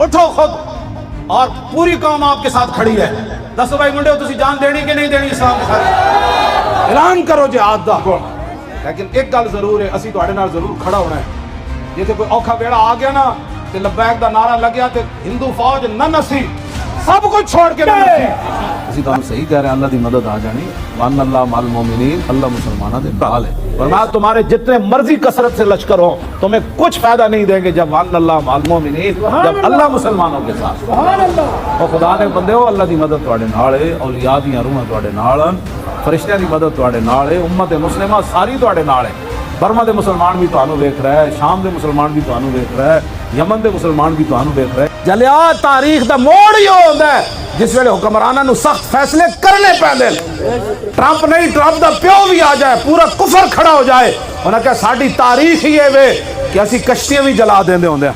उठो खुद और पूरी कौम आपके साथ खड़ी है। दसो भाई मुंडे तुसी जान देनी कि नहीं देनी इस्लाम खातिर? ऐलान करो जिहाद दा। लेकिन एक गल जरूर है, असी तुहाडे नाल जरूर खड़ा होना है। जिथे कोई औखा वेड़ा आ गया ना ते लब्बैक दा नारा लग्या ते हिंदू फौज न नसी, सब कुछ छोड़ के न नसी। ਅਸੀਂ ਤੁਹਾਨੂੰ सही कह रहे हैं, अल्लाह की मदद आ जानी। वन अल्लाह माल मोमिनीन, अल्लाह मुसलमानों के नाल है। वरना तुम्हारे जितने मर्जी कसरत से लश्कर हो तुम्हें कुछ फायदा नहीं देंगे जब वन अल्लाह माल मोमिनीन, जब अल्लाह मुसलमानों के साथ। और खुदा ने बंदे हो, अल्लाह की मदद तुहाडे नाल है, औलिया दी रूहां तुहाडे नाल हन, फरिश्तियां दी मदद तुहाडे नाल है, उम्मत मुस्लिमा सारी तुहाडे नाल है। बर्मा के मुसलमान भी तुहानू वेख रहा है, शाम के मुसलमान भी तुहानू वेख रहा है, यमन के मुसलमान भी तुहानू वेख रहा है। जलिया तारीख दा मोड़ ही होंदा है जिस वेले हुक्मरानां नू सख्त फैसले करने पैंदे। ट्रंप नहीं, ट्रंप दा प्यो भी आ जाए, पूरा कुफर खड़ा हो जाए, उन्हें कहा साडी तारीख ही है वे कि असी कश्तियां भी जला देंदे होंदे।